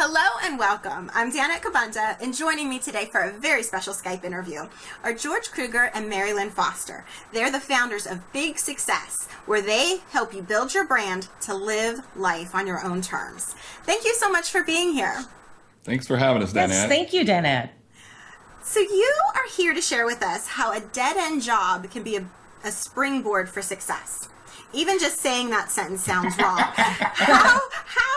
Hello and welcome. I'm Danette Kubanda, and joining me today for a very special Skype interview are George Kruger and Mary-Lynn Foster. They're the founders of Big Success, where they help you build your brand to live life on your own terms. Thank you so much for being here. Thanks for having us, Danette. Yes, thank you, Danette. So you are here to share with us how a dead-end job can be a springboard for success. Even just saying that sentence sounds wrong. How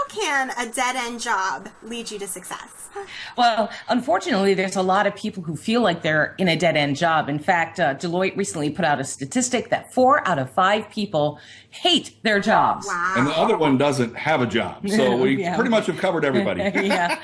can a dead-end job lead you to success? Well, unfortunately, there's a lot of people who feel like they're in a dead-end job. In fact, Deloitte recently put out a statistic that 4 out of 5 people hate their jobs. Wow. And the other one doesn't have a job. So we pretty much have covered everybody. Yeah.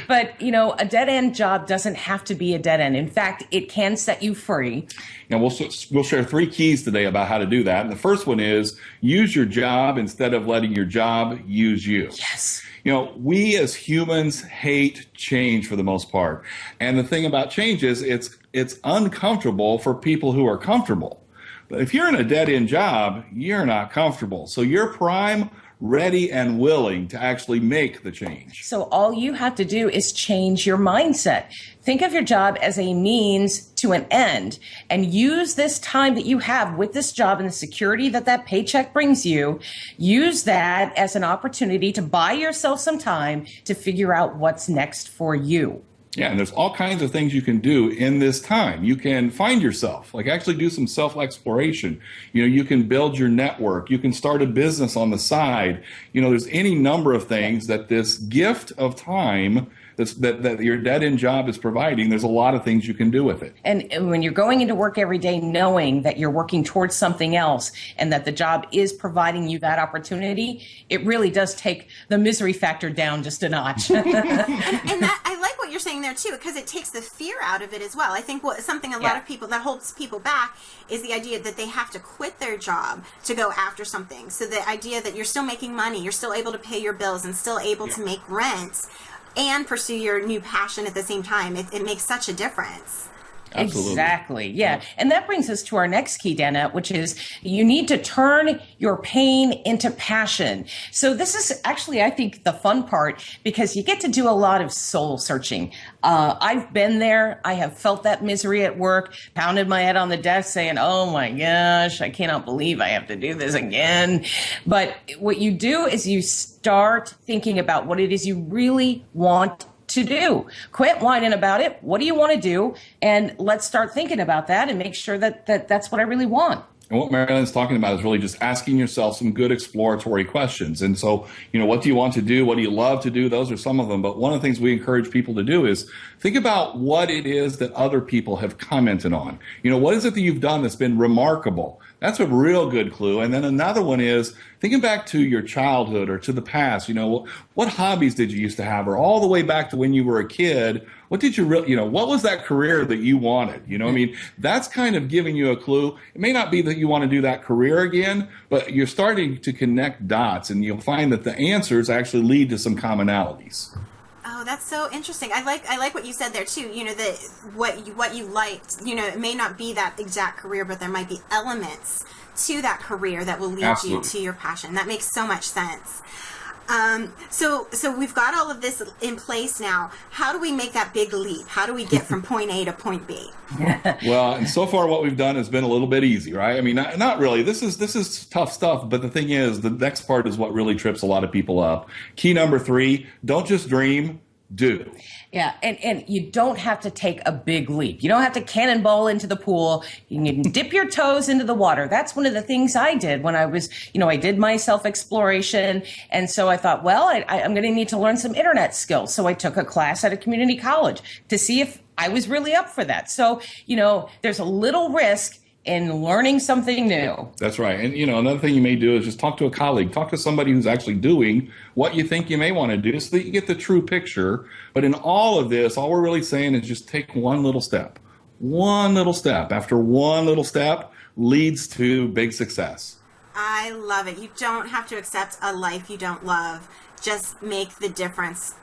But, you know, a dead-end job doesn't have to be a dead end. In fact, it can set you free. And we'll share 3 keys today about how to do that. And the first one is use your job instead of letting your job use you. Yes. You know, we as humans hate change for the most part. And the thing about change is it's uncomfortable for people who are comfortable. But if you're in a dead-end job, you're not comfortable. So you're prime, ready, and willing to actually make the change. So all you have to do is change your mindset. Think of your job as a means to an end, and use this time that you have with this job and the security that that paycheck brings you, use that as an opportunity to buy yourself some time to figure out what's next for you. Yeah, and there's all kinds of things you can do in this time. You can find yourself, like actually do some self-exploration. You know, you can build your network. You can start a business on the side. You know, there's any number of things that this gift of time that your dead-end job is providing. There's a lot of things you can do with it. And when you're going into work every day knowing that you're working towards something else and that the job is providing you that opportunity, it really does take the misery factor down just a notch. And that, I like what you're saying there too, because it takes the fear out of it as well. I think something a lot of people that holds people back is the idea that they have to quit their job to go after something. So the idea that you're still making money, you're still able to pay your bills and still able to make rent and pursue your new passion at the same time, it makes such a difference. Absolutely. Exactly. Yeah. And that brings us to our next key, Danette, which is you need to turn your pain into passion. So this is actually, I think, the fun part, because you get to do a lot of soul searching. I've been there. I have felt that misery at work, pounded my head on the desk saying, oh my gosh, I cannot believe I have to do this again. But what you do is you start thinking about what it is you really want to do. Quit whining about it. What do you want to do? And let's start thinking about that and make sure that that's what I really want. And what Mary-Lynn's talking about is really just asking yourself some good exploratory questions. And so, you know, what do you want to do? What do you love to do? Those are some of them. But one of the things we encourage people to do is think about what it is that other people have commented on. You know, what is it that you've done that's been remarkable? That's a real good clue. And then another one is thinking back to your childhood or to the past. You know, what hobbies did you used to have? Or all the way back to when you were a kid, what did you really, you know, what was that career that you wanted? You know, I mean, that's kind of giving you a clue. It may not be that you want to do that career again, but you're starting to connect dots, and you'll find that the answers actually lead to some commonalities. Oh, that's so interesting. I like what you said there too. You know, that what you liked. You know, it may not be that exact career, but there might be elements to that career that will lead you to your passion. That makes so much sense. So we've got all of this in place now. How do we make that big leap? How do we get from point A to point B? Well, and so far what we've done has been a little bit easy, right? I mean, not really. This is tough stuff. But the thing is, the next part is what really trips a lot of people up. Key number 3, don't just dream, do. Yeah, and you don't have to take a big leap. You don't have to cannonball into the pool. You can dip your toes into the water. That's one of the things I did when I was, you know, I did my self-exploration. And so I thought, well, I'm going to need to learn some internet skills. So I took a class at a community college to see if I was really up for that. So, you know, there's a little risk in learning something new. That's right. And, you know, another thing you may do is just talk to a colleague, talk to somebody who's actually doing what you think you may want to do so that you get the true picture. But in all of this, all we're really saying is just take one little step. One little step. After one little step leads to big success. I love it. You don't have to accept a life you don't love. Just make the difference,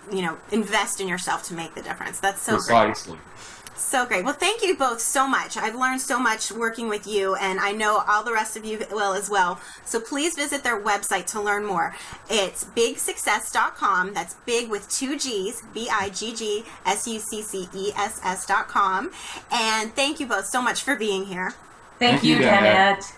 invest in yourself to make the difference. That's so Precisely. great. So great. Well, thank you both so much. I've learned so much working with you, and I know all the rest of you will as well. So please visit their website to learn more. It's bigsuccess.com. That's big with 2 G's, BIGGSUCCESS.com. And thank you both so much for being here. Thank you, Danette.